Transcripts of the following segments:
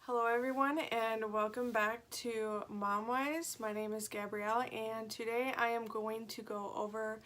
Hello everyone and welcome back to MomWise. My name is Gabrielle and today I am going to go over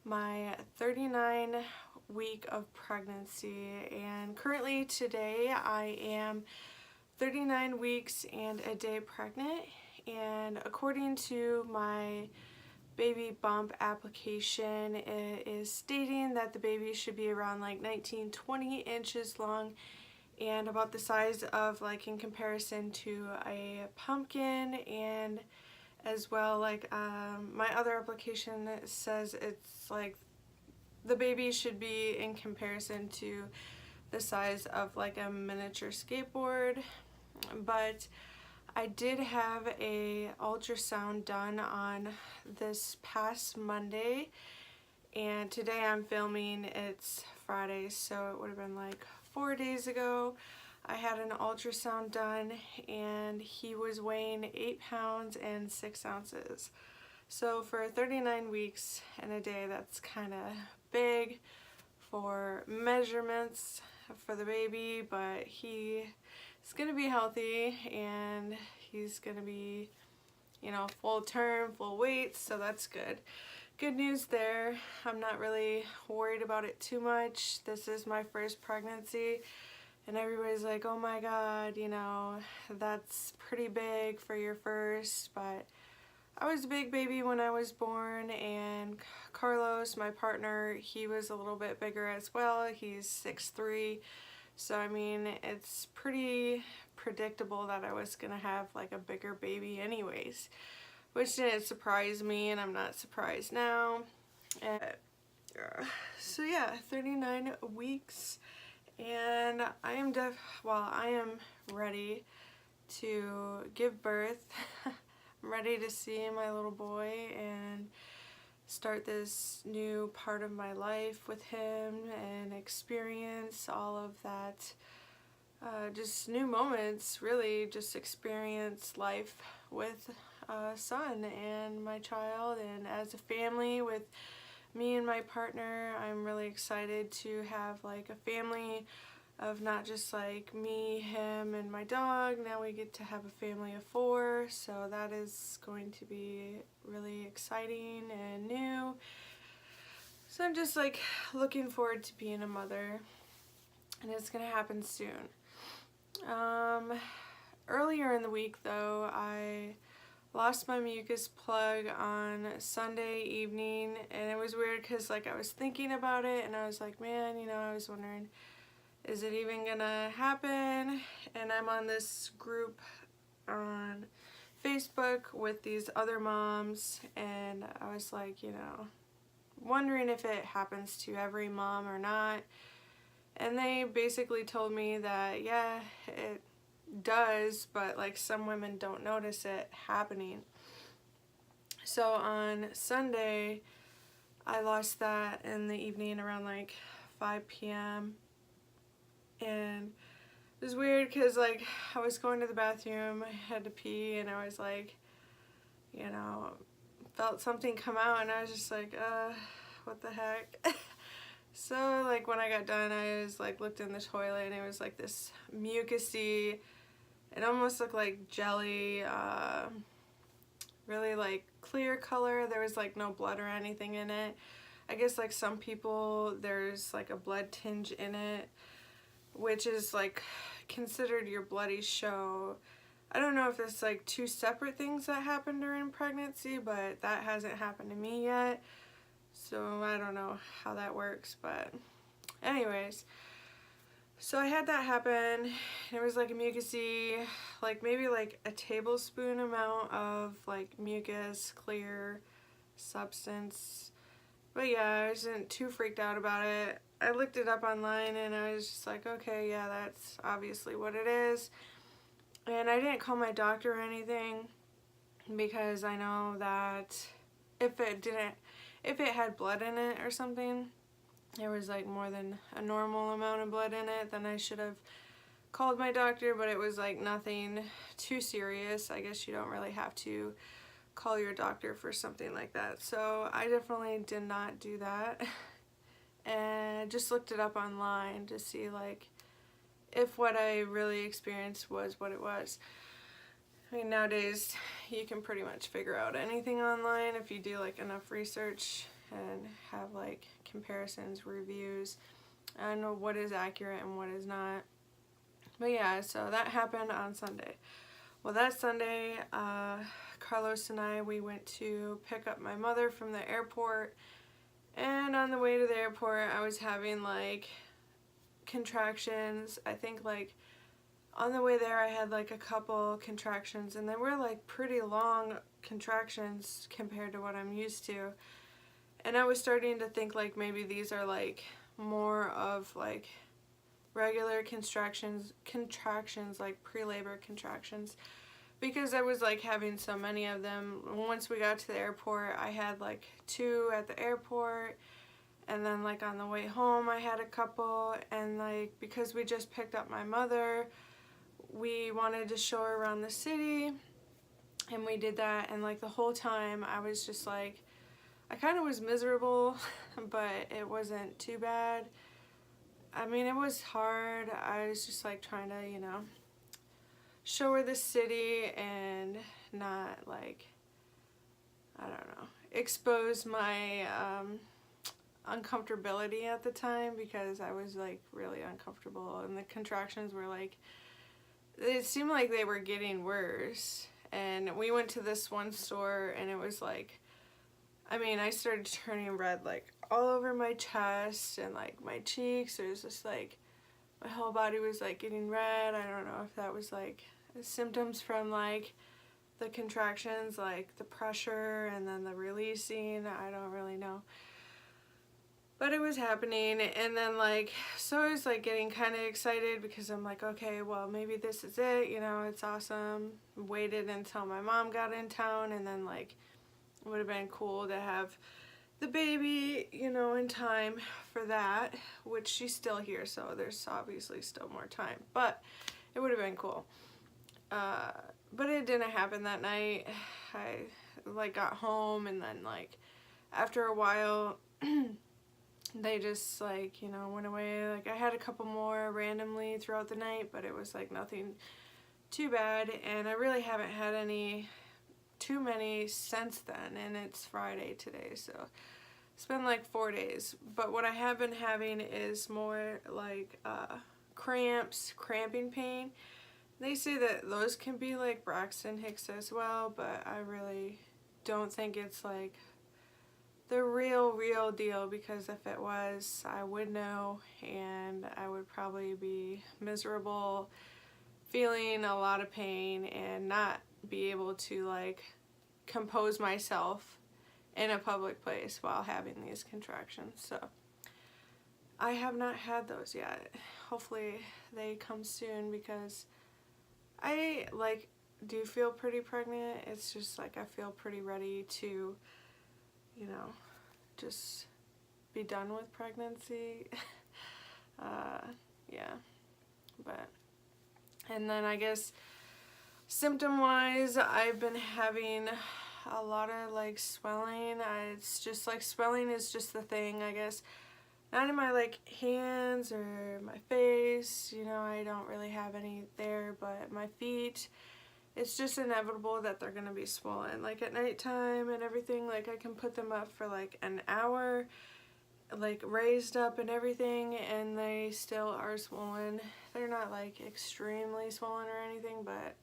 my 39 week of pregnancy, and currently today I am 39 weeks and a day pregnant, and according to my baby bump application it is stating that the baby should be around like 19-20 inches long and about the size of, like, in comparison to a pumpkin, and as well like my other application says it's like the baby should be in comparison to the size of like a miniature skateboard. But I did have a ultrasound done on this past Monday, and today I'm filming, it's Friday, so it would have been like 4 days ago. I had an ultrasound done and he was weighing 8 pounds and 6 ounces. So for 39 weeks and a day, that's kind of big for measurements for the baby, but he is going to be healthy and he's going to be, you know, full term, full weight, so that's good. Good news there. I'm not really worried about it too much. This is my first pregnancy and everybody's like, oh my god, you know, that's pretty big for your first, but I was a big baby when I was born, and Carlos, my partner, he was a little bit bigger as well. He's 6'3", so I mean it's pretty predictable that I was gonna have like a bigger baby anyways, which didn't surprise me, and I'm not surprised now. And so yeah, 39 weeks, and I am ready to give birth. I'm ready to see my little boy and start this new part of my life with him and experience all of that, just new moments, really just experience life with son and my child, and as a family with me and my partner. I'm really excited to have like a family of not just like me, him, and my dog. Now we get to have a family of 4, so that is going to be really exciting and new. So I'm just like looking forward to being a mother, and it's gonna happen soon. Earlier in the week though, I lost my mucus plug on Sunday evening, and it was weird because like I was thinking about it and I was like, man, you know, I was wondering, is it even gonna happen? And I'm on this group on Facebook with these other moms, and I was like, you know, wondering if it happens to every mom or not. And they basically told me that yeah, it does, but like some women don't notice it happening. So on Sunday I lost that in the evening around like 5 p.m. and it was weird because like I was going to the bathroom, I had to pee, and I was like, you know, felt something come out, and I was just like, what the heck. So like when I got done, I was like looked in the toilet and it was like this mucusy, it almost looked like jelly, really like clear color. There was like no blood or anything in it. I guess like some people there's like a blood tinge in it, which is like considered your bloody show. I don't know if it's like 2 separate things that happen during pregnancy, but that hasn't happened to me yet. So I don't know how that works, but anyways. So I had that happen. It was like a mucusy, like maybe like a tablespoon amount of like mucus, clear substance. But yeah, I wasn't too freaked out about it. I looked it up online and I was just like, okay, yeah, that's obviously what it is. And I didn't call my doctor or anything because I know that if it had blood in it or something, there was like more than a normal amount of blood in it, then I should have called my doctor, but it was like nothing too serious. I guess you don't really have to call your doctor for something like that. So I definitely did not do that and just looked it up online to see like if what I really experienced was what it was. I mean, nowadays you can pretty much figure out anything online if you do like enough research and have like comparisons, reviews, and what is accurate and what is not. But yeah, so that happened on Sunday. Well, that Sunday, Carlos and I, we went to pick up my mother from the airport, and on the way to the airport I was having like contractions. I think like on the way there I had like a couple contractions, and they were like pretty long contractions compared to what I'm used to. And I was starting to think like maybe these are like more of like regular contractions like pre-labor contractions, because I was like having so many of them. Once we got to the airport, I had like 2 at the airport, and then like on the way home I had a couple, and like because we just picked up my mother, we wanted to show her around the city, and we did that. And like the whole time I was just like, I kind of was miserable, but it wasn't too bad. I mean, it was hard. I was just like trying to, you know, show her the city and not like, I don't know, expose my uncomfortability at the time, because I was like really uncomfortable, and the contractions were like, it seemed like they were getting worse. And we went to this one store, and it was like, I mean, I started turning red like all over my chest and like my cheeks. It was just like my whole body was like getting red. I don't know if that was like symptoms from like the contractions, like the pressure and then the releasing. I don't really know, but it was happening. And then like, so I was like getting kind of excited, because I'm like, okay, well maybe this is it, you know, it's awesome. Waited until my mom got in town, and then like it would have been cool to have the baby, you know, in time for that, which she's still here, so there's obviously still more time, but it would have been cool. But it didn't happen that night. I like got home, and then like after a while they just like, you know, went away. Like I had a couple more randomly throughout the night, but it was like nothing too bad, and I really haven't had too many since then, and it's Friday today, so it's been like 4 days. But what I have been having is more like cramping pain. They say that those can be like Braxton Hicks as well, but I really don't think it's like the real deal, because if it was, I would know, and I would probably be miserable, feeling a lot of pain, and not be able to like compose myself in a public place while having these contractions. So I have not had those yet. Hopefully they come soon, because I like do feel pretty pregnant. It's just like I feel pretty ready to, you know, just be done with pregnancy. Yeah, but, and then I guess symptom wise, I've been having a lot of like swelling. It's just like swelling is just the thing, I guess. Not in my like hands or my face, you know, I don't really have any there, but my feet, it's just inevitable that they're gonna be swollen. Like at nighttime and everything, like I can put them up for like an hour, like raised up and everything, and they still are swollen. They're not like extremely swollen or anything, but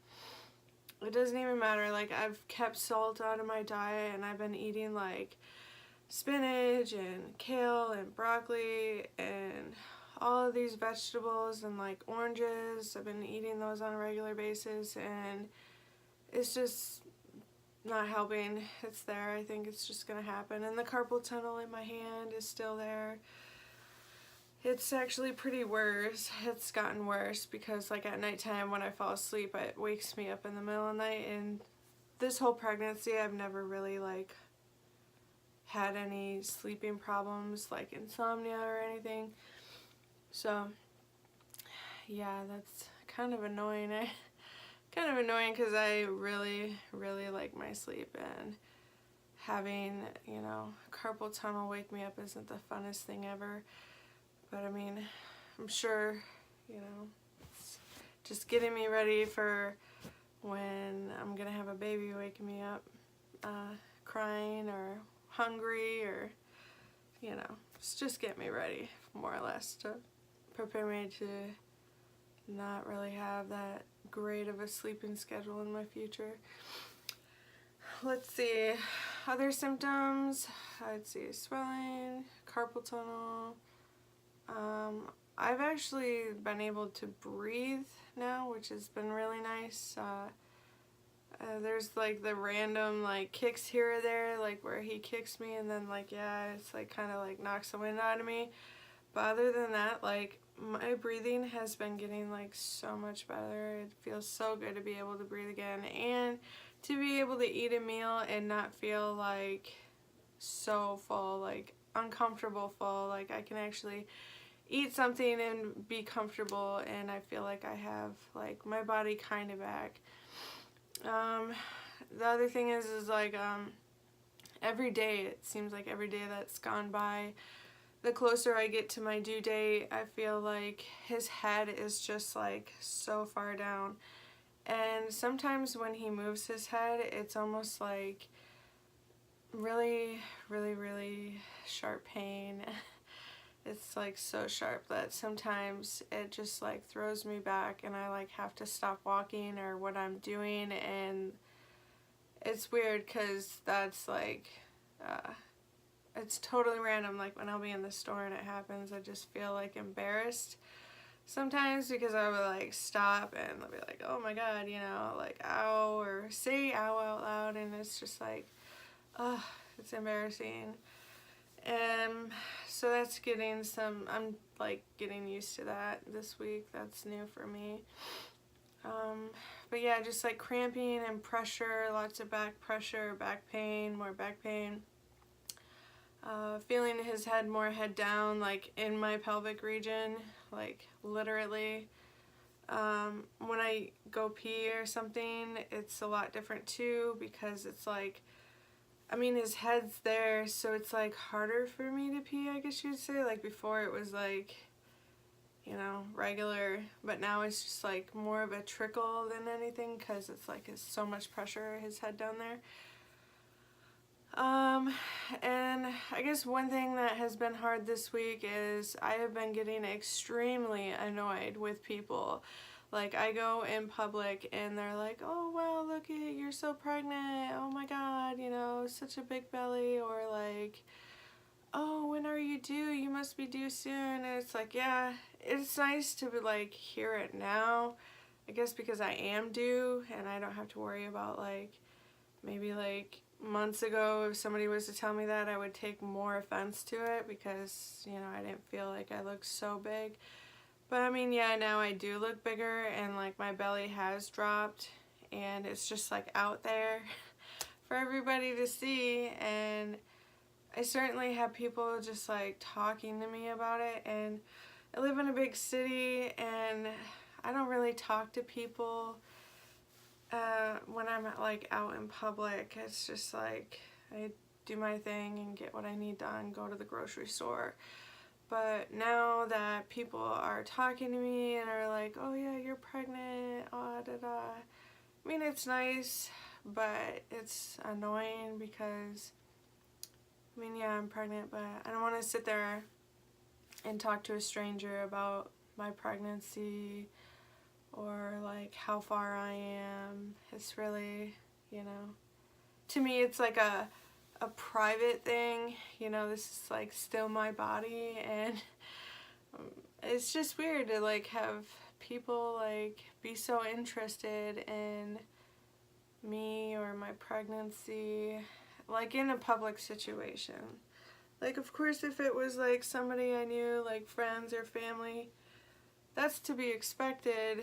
it doesn't even matter. Like I've kept salt out of my diet, and I've been eating like spinach and kale and broccoli and all of these vegetables and like oranges. I've been eating those on a regular basis, and it's just not helping. It's there. I think it's just gonna happen. And the carpal tunnel in my hand is still there. It's actually pretty worse. It's gotten worse, because like at nighttime when I fall asleep, it wakes me up in the middle of the night. And this whole pregnancy, I've never really like had any sleeping problems like insomnia or anything. So yeah, that's kind of annoying. Kind of annoying, because I really like my sleep, and having, you know, carpal tunnel wake me up isn't the funnest thing ever. But I mean, I'm sure, you know, just getting me ready for when I'm gonna have a baby waking me up crying or hungry, or you know, just get me ready more or less to prepare me to not really have that great of a sleeping schedule in my future. Let's see, other symptoms. Let's see, swelling, carpal tunnel. I've actually been able to breathe now, which has been really nice. There's like the random like kicks here or there, like where he kicks me and then like, yeah, it's like kind of like knocks the wind out of me. But other than that, like my breathing has been getting like so much better. It feels so good to be able to breathe again and to be able to eat a meal and not feel like so full, like uncomfortable full. Like I can actually eat something and be comfortable, and I feel like I have like my body kind of back. The other thing is like every day, it seems like every day that's gone by, the closer I get to my due date, I feel like his head is just like so far down. And sometimes when he moves his head, it's almost like really, really, really sharp pain. It's like so sharp that sometimes it just like throws me back and I like have to stop walking or what I'm doing, and it's weird because that's like it's totally random. Like when I'll be in the store and it happens, I just feel like embarrassed sometimes because I would like stop and I'll be like, oh my god, you know, like ow, or say ow out loud, and it's just like, it's embarrassing. And so that's getting some, I'm like getting used to that this week. That's new for me. But yeah, just like cramping and pressure, lots of back pressure, back pain, more back pain. Feeling his head more head down, like in my pelvic region, like literally. When I go pee or something, it's a lot different too, because it's like, I mean, his head's there, so it's like harder for me to pee, I guess you'd say. Like before it was like, you know, regular, but now it's just like more of a trickle than anything, because it's like it's so much pressure, his head down there. And I guess one thing that has been hard this week is I have been getting extremely annoyed with people. Like I go in public and they're like, oh wow, look at, you're so pregnant, oh my god, you know, such a big belly, or like, oh, when are you due, you must be due soon. And it's like, yeah, it's nice to like hear it now, I guess, because I am due and I don't have to worry about like, maybe like months ago if somebody was to tell me that, I would take more offense to it because, you know, I didn't feel like I looked so big. But I mean, yeah, now I do look bigger, and like my belly has dropped and it's just like out there for everybody to see, and I certainly have people just like talking to me about it. And I live in a big city and I don't really talk to people when I'm like out in public. It's just like I do my thing and get what I need done, go to the grocery store. But now that people are talking to me and are like, oh yeah, you're pregnant, oh da da. I mean, it's nice, but it's annoying because, I mean, yeah, I'm pregnant, but I don't want to sit there and talk to a stranger about my pregnancy or like how far I am. It's really, you know, to me it's like a private thing, you know. This is like still my body, and it's just weird to like have people like be so interested in me or my pregnancy, like in a public situation. Like of course if it was like somebody I knew, like friends or family, that's to be expected.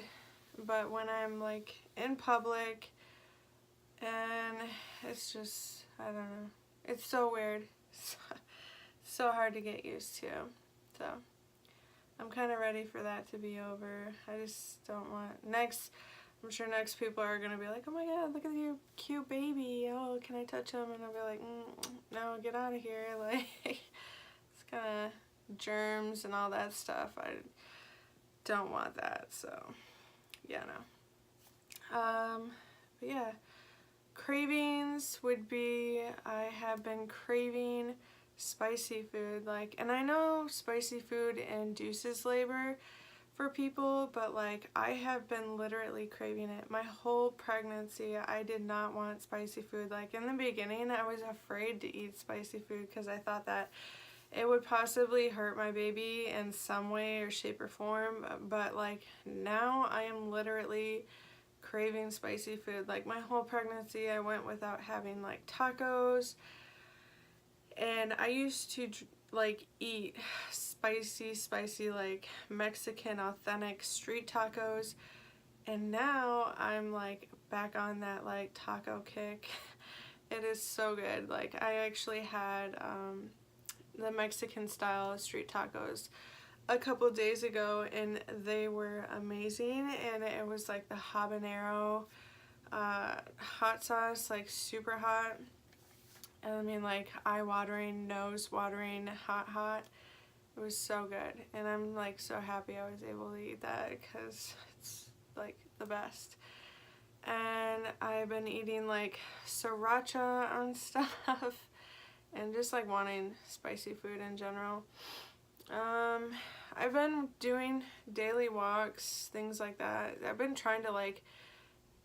But when I'm like in public, and it's just, I don't know, it's so weird. It's so hard to get used to. So I'm kind of ready for that to be over. I just don't want, I'm sure next people are going to be like, oh my god, look at your cute baby, oh, can I touch him? And I'll be like, no, get out of here. Like, it's kind of germs and all that stuff. I don't want that. So yeah, no. But yeah, cravings would be, I have been craving spicy food, like, and I know spicy food induces labor for people, but like I have been literally craving it my whole pregnancy. I did not want spicy food. Like in the beginning I was afraid to eat spicy food because I thought that it would possibly hurt my baby in some way or shape or form, but like now I am literally craving spicy food. Like my whole pregnancy I went without having like tacos, and I used to like eat spicy like Mexican authentic street tacos, and now I'm like back on that like taco kick. It is so good. Like I actually had the Mexican style street tacos a couple days ago, and they were amazing, and it was like the habanero hot sauce, like super hot. And I mean, like eye-watering, nose-watering, hot. It was so good, and I'm like so happy I was able to eat that because it's like the best. And I've been eating like sriracha on stuff and just like wanting spicy food in general. I've been doing daily walks, things like that. I've been trying to like,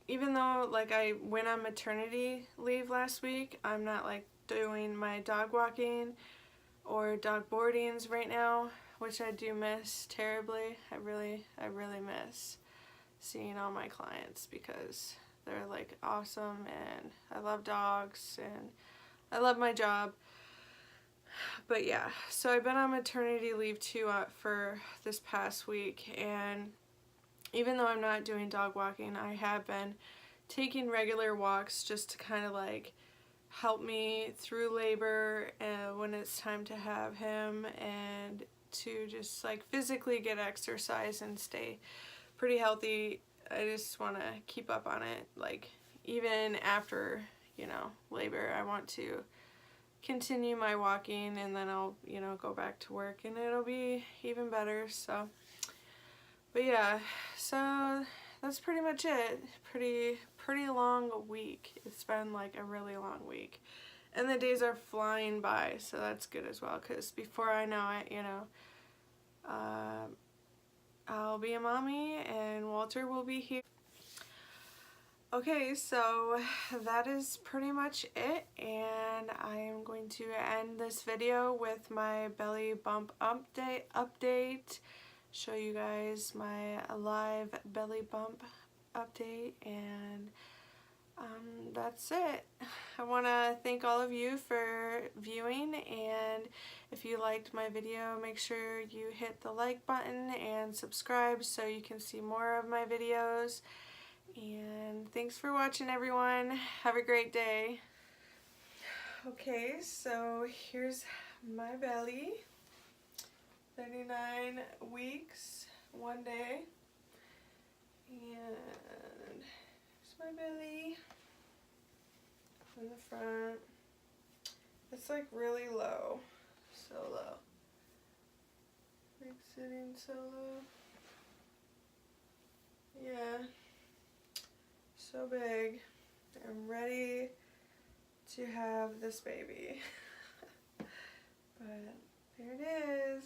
even though like I went on maternity leave last week, I'm not like doing my dog walking or dog boardings right now, which I do miss terribly. I really miss seeing all my clients because they're like awesome, and I love dogs and I love my job. But yeah, so I've been on maternity leave too for this past week, and even though I'm not doing dog walking, I have been taking regular walks just to kind of like help me through labor and when it's time to have him, and to just like physically get exercise and stay pretty healthy. I just want to keep up on it, like even after, you know, labor. I want to continue my walking, and then I'll, you know, go back to work and it'll be even better. So, but yeah, so that's pretty much it. Pretty long week. It's been like a really long week, and the days are flying by, so that's good as well, because before I know it, you know, I'll be a mommy and Walter will be here. Okay, so that is pretty much it, and I am going to end this video with my belly bump update, show you guys my live belly bump update, and that's it. I want to thank all of you for viewing, and if you liked my video, make sure you hit the like button and subscribe so you can see more of my videos. And thanks for watching, everyone. Have a great day. Okay, so here's my belly. 39 weeks, 1 day. And here's my belly in the front. It's like really low, so low. Like sitting so low. Yeah. So big. I'm ready to have this baby. But there it is.